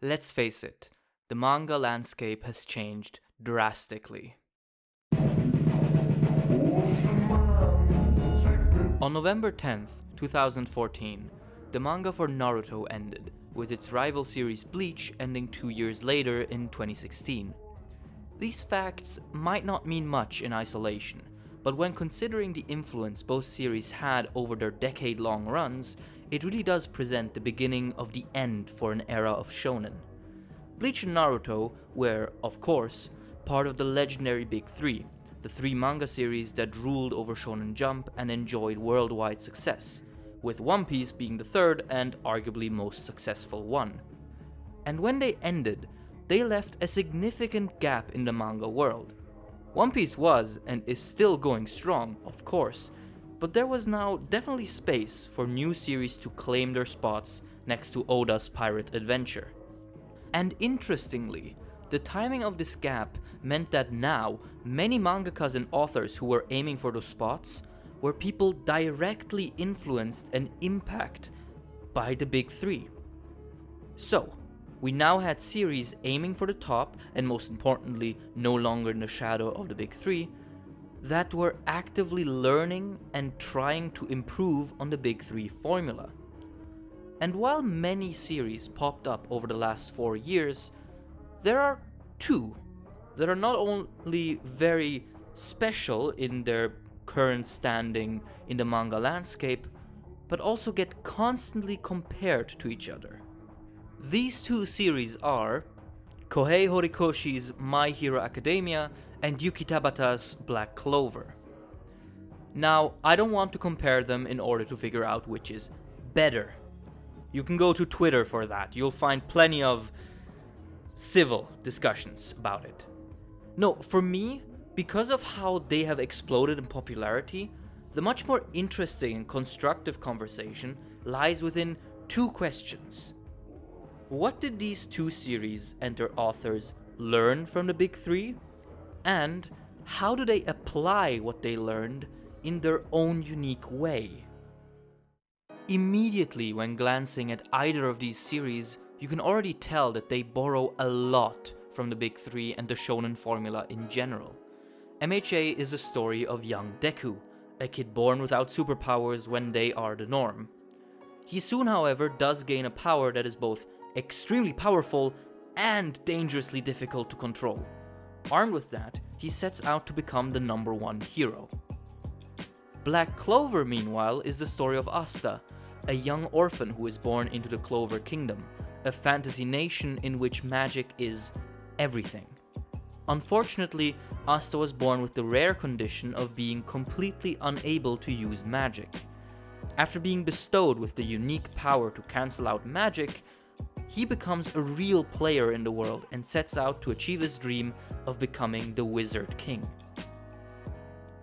Let's face it, the manga landscape has changed drastically. On November 10th, 2014, the manga for Naruto ended, with its rival series Bleach ending 2 years later in 2016. These facts might not mean much in isolation, but when considering the influence both series had over their decade-long runs, it really does present the beginning of the end for an era of shonen. Bleach and Naruto were, of course, part of the legendary Big Three, the three manga series that ruled over Shonen Jump and enjoyed worldwide success, with One Piece being the third and arguably most successful one. And when they ended, they left a significant gap in the manga world. One Piece was and is still going strong, of course, but there was now definitely space for new series to claim their spots next to Oda's pirate adventure. And interestingly, the timing of this gap meant that now many mangakas and authors who were aiming for those spots were people directly influenced and impacted by the Big Three. So, we now had series aiming for the top, and most importantly, no longer in the shadow of the Big Three, that were actively learning and trying to improve on the Big Three formula. And while many series popped up over the last 4 years, there are two that are not only very special in their current standing in the manga landscape, but also get constantly compared to each other. These two series are Kohei Horikoshi's My Hero Academia and Yuki Tabata's Black Clover. Now, I don't want to compare them in order to figure out which is better. You can go to Twitter for that. You'll find plenty of civil discussions about it. No, for me, because of how they have exploded in popularity, the much more interesting and constructive conversation lies within two questions. What did these two series and their authors learn from the Big Three? And how do they apply what they learned in their own unique way? Immediately when glancing at either of these series, you can already tell that they borrow a lot from the Big Three and the shonen formula in general. MHA is a story of young Deku, a kid born without superpowers when they are the norm. He soon, however, does gain a power that is both extremely powerful and dangerously difficult to control. Armed with that, he sets out to become the #1 hero. Black Clover, meanwhile, is the story of Asta, a young orphan who is born into the Clover Kingdom, a fantasy nation in which magic is everything. Unfortunately, Asta was born with the rare condition of being completely unable to use magic. After being bestowed with the unique power to cancel out magic, he becomes a real player in the world and sets out to achieve his dream of becoming the Wizard King.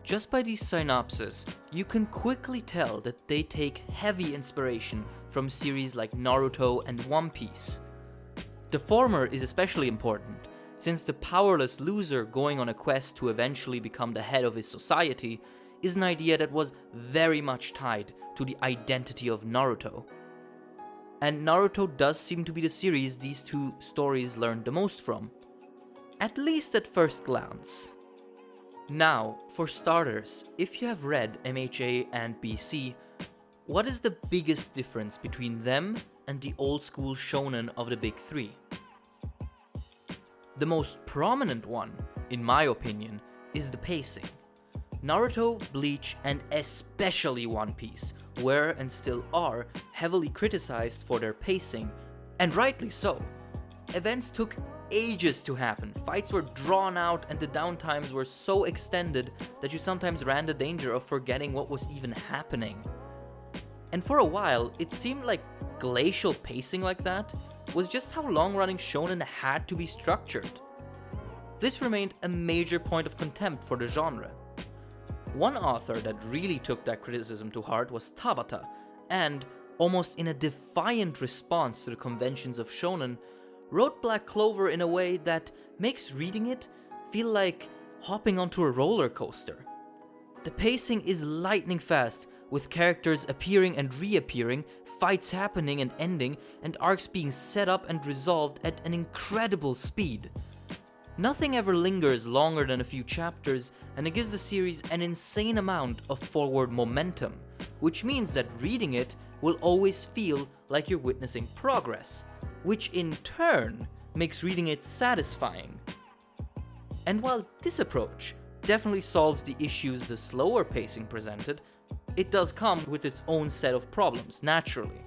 Just by these synopses, you can quickly tell that they take heavy inspiration from series like Naruto and One Piece. The former is especially important, since the powerless loser going on a quest to eventually become the head of his society is an idea that was very much tied to the identity of Naruto. And Naruto does seem to be the series these two stories learned the most from, at least at first glance. Now, for starters, if you have read MHA and BC, what is the biggest difference between them and the old school shonen of the Big Three? The most prominent one, in my opinion, is the pacing. Naruto, Bleach, and especially One Piece were and still are heavily criticized for their pacing, and rightly so. Events took ages to happen, fights were drawn out, and the downtimes were so extended that you sometimes ran the danger of forgetting what was even happening. And for a while, it seemed like glacial pacing like that was just how long-running shonen had to be structured. This remained a major point of contempt for the genre. One author that really took that criticism to heart was Tabata, and, almost in a defiant response to the conventions of shonen, wrote Black Clover in a way that makes reading it feel like hopping onto a roller coaster. The pacing is lightning fast, with characters appearing and reappearing, fights happening and ending, and arcs being set up and resolved at an incredible speed. Nothing ever lingers longer than a few chapters, and it gives the series an insane amount of forward momentum, which means that reading it will always feel like you're witnessing progress, which in turn makes reading it satisfying. And while this approach definitely solves the issues the slower pacing presented, it does come with its own set of problems, naturally.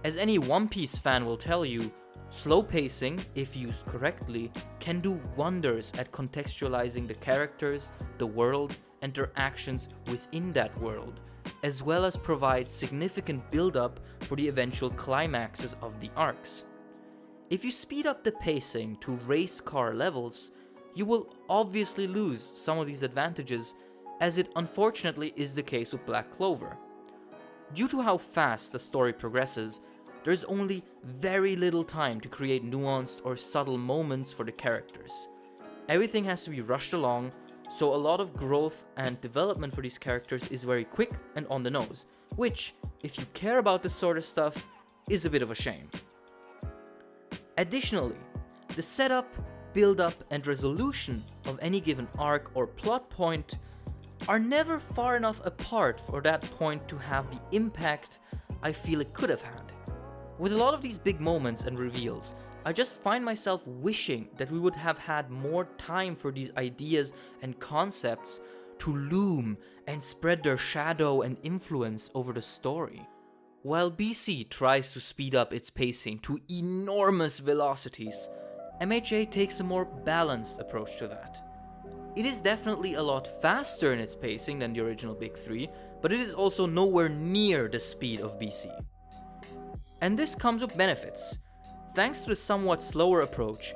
As any One Piece fan will tell you, slow pacing, if used correctly, can do wonders at contextualizing the characters, the world, and their actions within that world, as well as provide significant build-up for the eventual climaxes of the arcs. If you speed up the pacing to race car levels, you will obviously lose some of these advantages, as it unfortunately is the case with Black Clover. Due to how fast the story progresses, there's only very little time to create nuanced or subtle moments for the characters. Everything has to be rushed along, so a lot of growth and development for these characters is very quick and on the nose, which, if you care about this sort of stuff, is a bit of a shame. Additionally, the setup, build-up, and resolution of any given arc or plot point are never far enough apart for that point to have the impact I feel it could have had. With a lot of these big moments and reveals, I just find myself wishing that we would have had more time for these ideas and concepts to loom and spread their shadow and influence over the story. While BC tries to speed up its pacing to enormous velocities, MHA takes a more balanced approach to that. It is definitely a lot faster in its pacing than the original Big Three, but it is also nowhere near the speed of BC. And this comes with benefits. Thanks to the somewhat slower approach,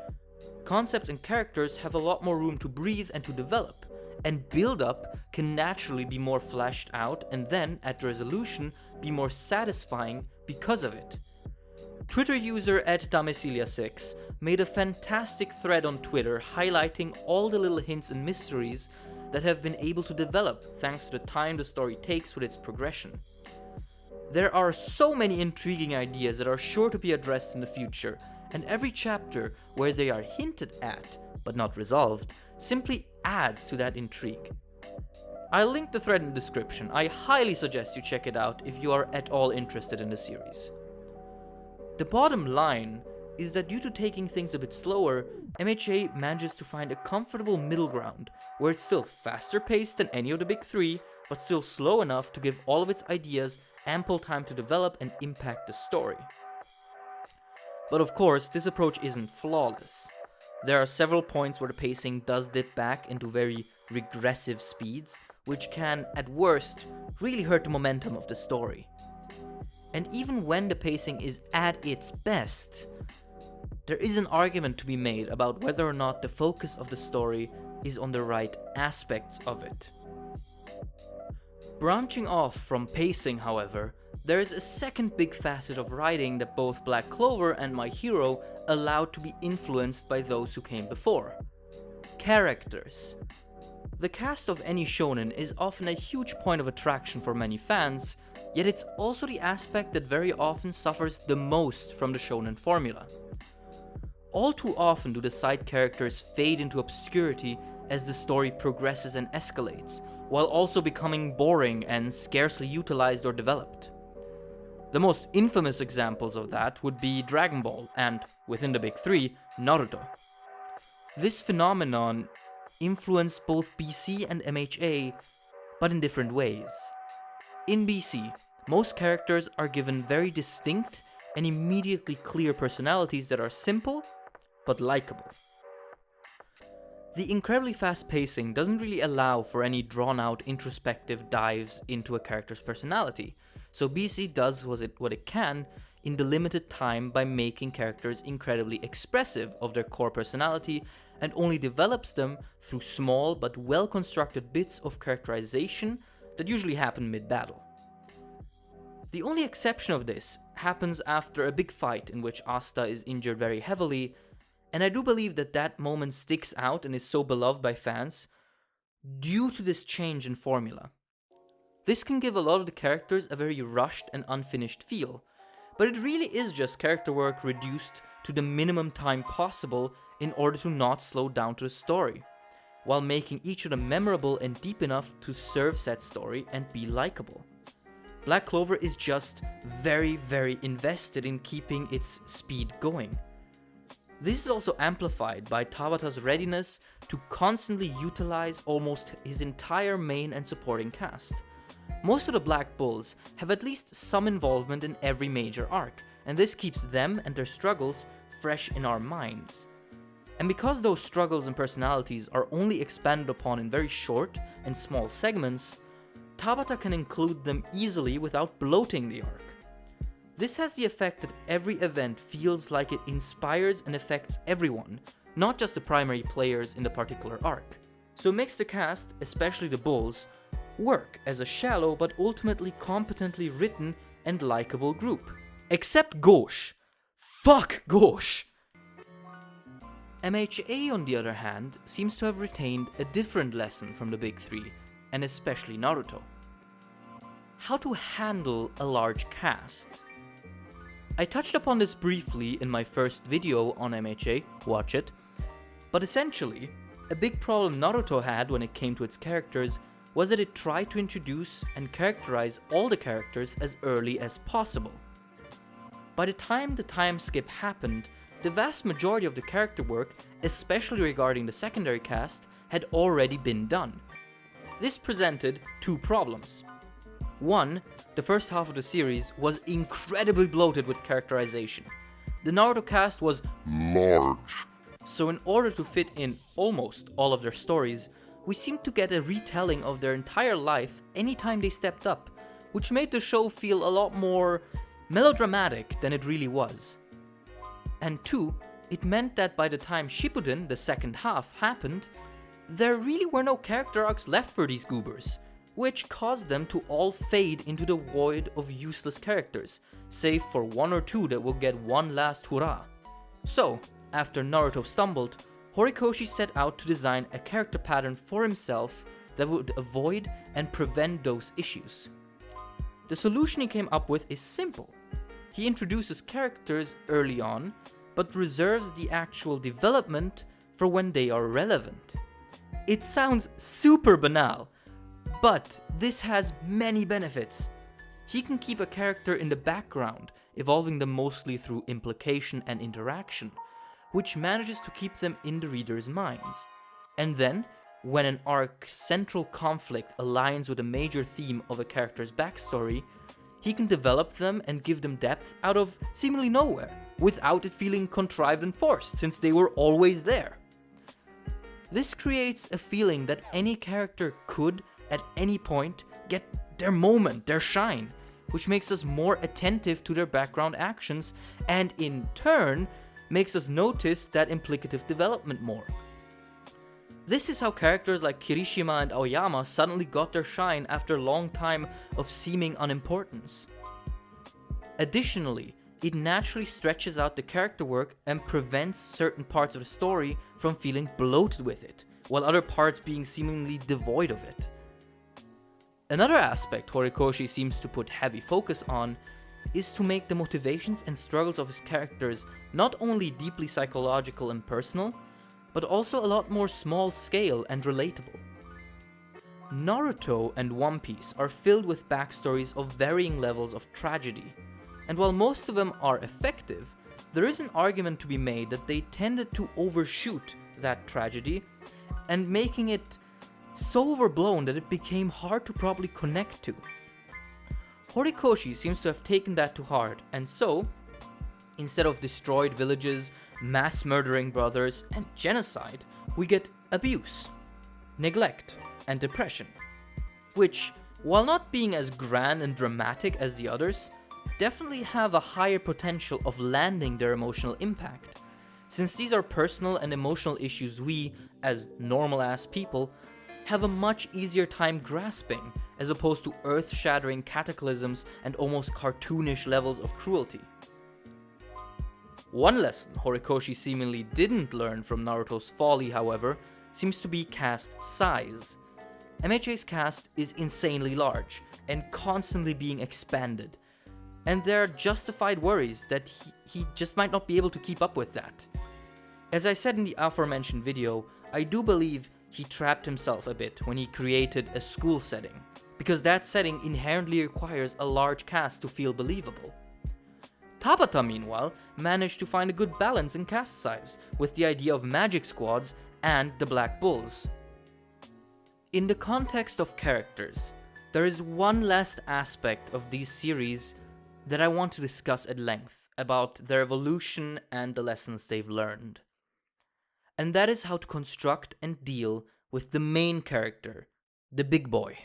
concepts and characters have a lot more room to breathe and to develop, and build-up can naturally be more fleshed out and then, at resolution, be more satisfying because of it. Twitter user @Damesilia6 made a fantastic thread on Twitter highlighting all the little hints and mysteries that have been able to develop thanks to the time the story takes with its progression. There are so many intriguing ideas that are sure to be addressed in the future, and every chapter where they are hinted at, but not resolved, simply adds to that intrigue. I'll link the thread in the description. I highly suggest you check it out if you are at all interested in the series. The bottom line is that due to taking things a bit slower, MHA manages to find a comfortable middle ground, where it's still faster paced than any of the Big Three, but still slow enough to give all of its ideas ample time to develop and impact the story. But of course, this approach isn't flawless. There are several points where the pacing does dip back into very regressive speeds, which can, at worst, really hurt the momentum of the story. And even when the pacing is at its best, there is an argument to be made about whether or not the focus of the story is on the right aspects of it. Branching off from pacing, however, there is a second big facet of writing that both Black Clover and My Hero allowed to be influenced by those who came before: characters. The cast of any shonen is often a huge point of attraction for many fans, yet it's also the aspect that very often suffers the most from the shonen formula. All too often do the side characters fade into obscurity as the story progresses and escalates, while also becoming boring and scarcely utilized or developed. The most infamous examples of that would be Dragon Ball and, within the Big Three, Naruto. This phenomenon influenced both BC and MHA, but in different ways. In BC, most characters are given very distinct and immediately clear personalities that are simple, but likable. The incredibly fast pacing doesn't really allow for any drawn-out introspective dives into a character's personality, so BC does what it can in the limited time by making characters incredibly expressive of their core personality and only develops them through small but well-constructed bits of characterization that usually happen mid-battle. The only exception of this happens after a big fight in which Asta is injured very heavily, and I do believe that that moment sticks out and is so beloved by fans due to this change in formula. This can give a lot of the characters a very rushed and unfinished feel, but it really is just character work reduced to the minimum time possible in order to not slow down to the story, while making each of them memorable and deep enough to serve said story and be likable. Black Clover is just very, very invested in keeping its speed going. This is also amplified by Tabata's readiness to constantly utilize almost his entire main and supporting cast. Most of the Black Bulls have at least some involvement in every major arc, and this keeps them and their struggles fresh in our minds. And because those struggles and personalities are only expanded upon in very short and small segments, Tabata can include them easily without bloating the arc. This has the effect that every event feels like it inspires and affects everyone, not just the primary players in the particular arc. So it makes the cast, especially the Bulls, work as a shallow but ultimately competently written and likable group. Except Gauche. Fuck Gauche! MHA, on the other hand, seems to have retained a different lesson from the big three, and especially Naruto. How to handle a large cast. I touched upon this briefly in my first video on MHA, watch it, but essentially, a big problem Naruto had when it came to its characters was that it tried to introduce and characterize all the characters as early as possible. By the time the time skip happened, the vast majority of the character work, especially regarding the secondary cast, had already been done. This presented two problems. One, the first half of the series was incredibly bloated with characterization. The Naruto cast was large, so in order to fit in almost all of their stories, we seemed to get a retelling of their entire life anytime they stepped up, which made the show feel a lot more melodramatic than it really was. And two, it meant that by the time Shippuden, the second half, happened, there really were no character arcs left for these goobers, which caused them to all fade into the void of useless characters, save for one or two that will get one last hurrah. So, after Naruto stumbled, Horikoshi set out to design a character pattern for himself that would avoid and prevent those issues. The solution he came up with is simple. He introduces characters early on, but reserves the actual development for when they are relevant. It sounds super banal, but this has many benefits. He can keep a character in the background, evolving them mostly through implication and interaction, which manages to keep them in the reader's minds. And then, when an arc's central conflict aligns with a major theme of a character's backstory, he can develop them and give them depth out of seemingly nowhere, without it feeling contrived and forced, since they were always there. This creates a feeling that any character could, at any point, get their moment, their shine, which makes us more attentive to their background actions, and in turn, makes us notice that implicative development more. This is how characters like Kirishima and Aoyama suddenly got their shine after a long time of seeming unimportance. Additionally, it naturally stretches out the character work and prevents certain parts of the story from feeling bloated with it, while other parts being seemingly devoid of it. Another aspect Horikoshi seems to put heavy focus on is to make the motivations and struggles of his characters not only deeply psychological and personal, but also a lot more small scale and relatable. Naruto and One Piece are filled with backstories of varying levels of tragedy, and while most of them are effective, there is an argument to be made that they tended to overshoot that tragedy, and making it so overblown that it became hard to properly connect to. Horikoshi seems to have taken that to heart, and so, instead of destroyed villages, mass murdering brothers, and genocide, we get abuse, neglect, and depression, which, while not being as grand and dramatic as the others, definitely have a higher potential of landing their emotional impact, since these are personal and emotional issues we, as normal-ass people, have a much easier time grasping, as opposed to earth-shattering cataclysms and almost cartoonish levels of cruelty. One lesson Horikoshi seemingly didn't learn from Naruto's folly, however, seems to be cast size. MHA's cast is insanely large and constantly being expanded, and there are justified worries that he just might not be able to keep up with that. As I said in the aforementioned video, I do believe he trapped himself a bit when he created a school setting, because that setting inherently requires a large cast to feel believable. Tabata, meanwhile, managed to find a good balance in cast size, with the idea of magic squads and the Black Bulls. In the context of characters, there is one last aspect of these series that I want to discuss at length about their evolution and the lessons they've learned. And that is how to construct and deal with the main character, the big boy.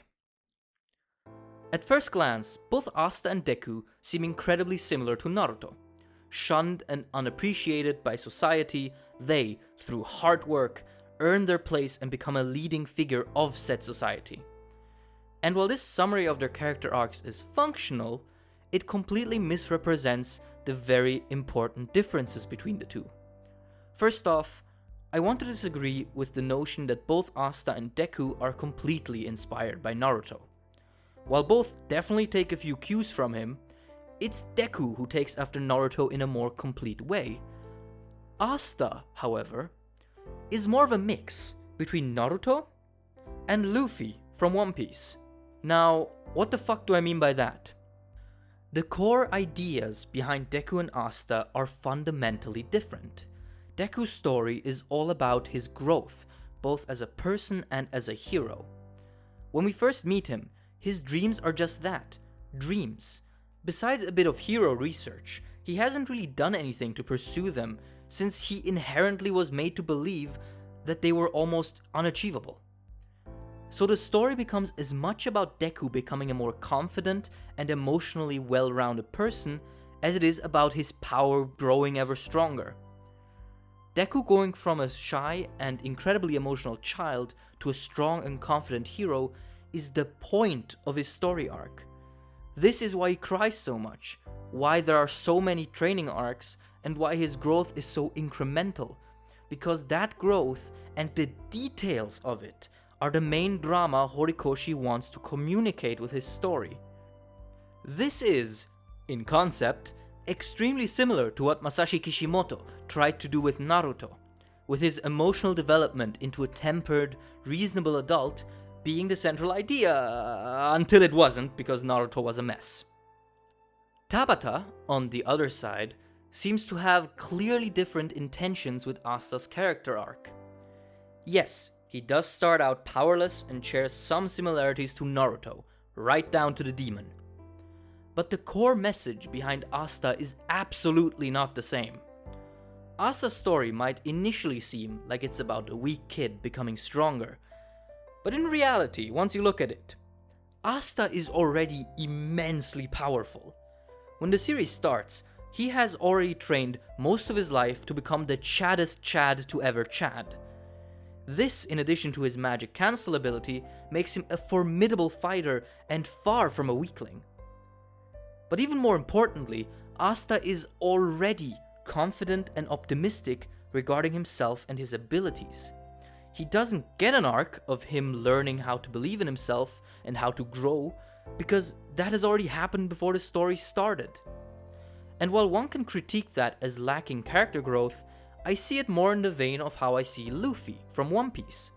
At first glance, both Asta and Deku seem incredibly similar to Naruto. Shunned and unappreciated by society, they, through hard work, earn their place and become a leading figure of said society. And while this summary of their character arcs is functional, it completely misrepresents the very important differences between the two. First off, I want to disagree with the notion that both Asta and Deku are completely inspired by Naruto. While both definitely take a few cues from him, it's Deku who takes after Naruto in a more complete way. Asta, however, is more of a mix between Naruto and Luffy from One Piece. Now, what the fuck do I mean by that? The core ideas behind Deku and Asta are fundamentally different. Deku's story is all about his growth, both as a person and as a hero. When we first meet him, his dreams are just that, dreams. Besides a bit of hero research, he hasn't really done anything to pursue them since he inherently was made to believe that they were almost unachievable. So the story becomes as much about Deku becoming a more confident and emotionally well-rounded person as it is about his power growing ever stronger. Deku going from a shy and incredibly emotional child to a strong and confident hero is the point of his story arc. This is why he cries so much, why there are so many training arcs, and why his growth is so incremental, because that growth and the details of it are the main drama Horikoshi wants to communicate with his story. This is, in concept, extremely similar to what Masashi Kishimoto tried to do with Naruto, with his emotional development into a tempered, reasonable adult being the central idea, until it wasn't, because Naruto was a mess. Tabata, on the other side, seems to have clearly different intentions with Asta's character arc. Yes, he does start out powerless and shares some similarities to Naruto, right down to the demon. But the core message behind Asta is absolutely not the same. Asta's story might initially seem like it's about a weak kid becoming stronger, but in reality, once you look at it, Asta is already immensely powerful. When the series starts, he has already trained most of his life to become the chaddest Chad to ever Chad. This, in addition to his magic cancel ability, makes him a formidable fighter and far from a weakling. But even more importantly, Asta is already confident and optimistic regarding himself and his abilities. He doesn't get an arc of him learning how to believe in himself and how to grow, because that has already happened before the story started. And while one can critique that as lacking character growth, I see it more in the vein of how I see Luffy from One Piece.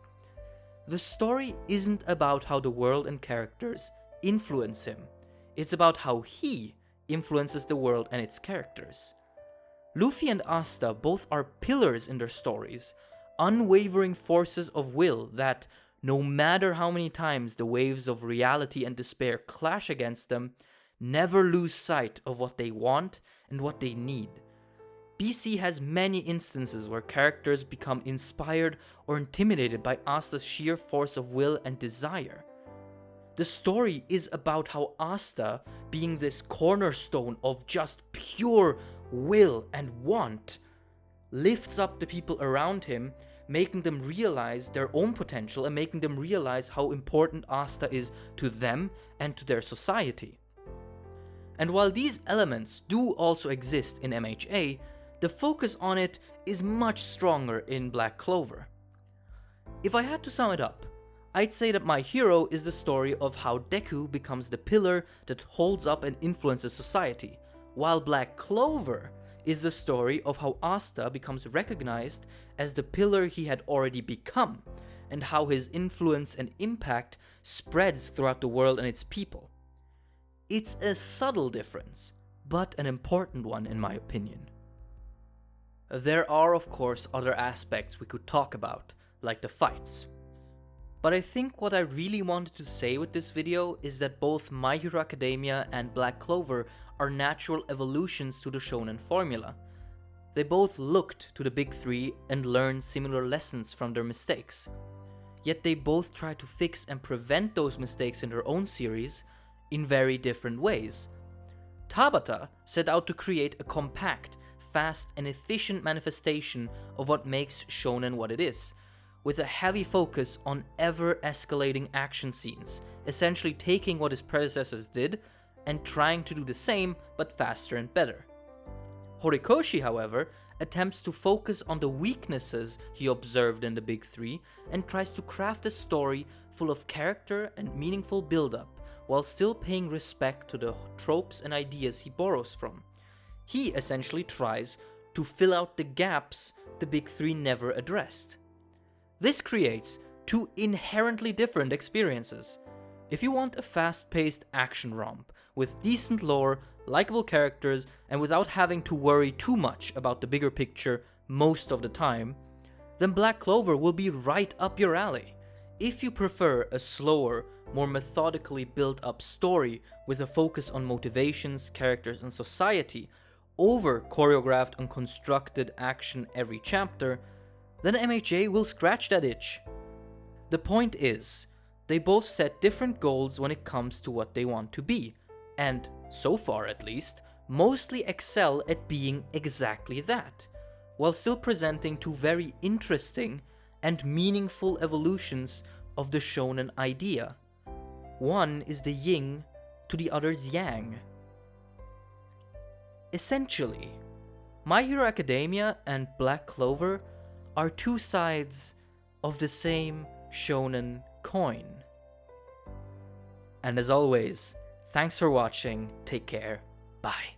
The story isn't about how the world and characters influence him, it's about how he influences the world and its characters. Luffy and Asta both are pillars in their stories, unwavering forces of will that, no matter how many times the waves of reality and despair clash against them, never lose sight of what they want and what they need. BC has many instances where characters become inspired or intimidated by Asta's sheer force of will and desire. The story is about how Asta, being this cornerstone of just pure will and want, lifts up the people around him, making them realize their own potential and making them realize how important Asta is to them and to their society. And while these elements do also exist in MHA, the focus on it is much stronger in Black Clover. If I had to sum it up, I'd say that My Hero is the story of how Deku becomes the pillar that holds up and influences society, while Black Clover is the story of how Asta becomes recognized as the pillar he had already become, and how his influence and impact spreads throughout the world and its people. It's a subtle difference, but an important one in my opinion. There are of course other aspects we could talk about, like the fights. But I think what I really wanted to say with this video is that both My Hero Academia and Black Clover are natural evolutions to the shonen formula. They both looked to the big three and learned similar lessons from their mistakes. Yet they both try to fix and prevent those mistakes in their own series in very different ways. Tabata set out to create a compact, fast and efficient manifestation of what makes shonen what it is, with a heavy focus on ever-escalating action scenes, essentially taking what his predecessors did and trying to do the same but faster and better. Horikoshi, however, attempts to focus on the weaknesses he observed in the big three and tries to craft a story full of character and meaningful build-up, while still paying respect to the tropes and ideas he borrows from. He essentially tries to fill out the gaps the big three never addressed. This creates two inherently different experiences. If you want a fast-paced action romp with decent lore, likable characters, and without having to worry too much about the bigger picture most of the time, then Black Clover will be right up your alley. If you prefer a slower, more methodically built-up story with a focus on motivations, characters, and society, over choreographed and constructed action every chapter, then MHA will scratch that itch. The point is, they both set different goals when it comes to what they want to be, and, so far at least, mostly excel at being exactly that, while still presenting two very interesting and meaningful evolutions of the shonen idea. One is the yin to the other's yang. Essentially, My Hero Academia and Black Clover are two sides of the same shonen coin. And as always, thanks for watching, take care, bye.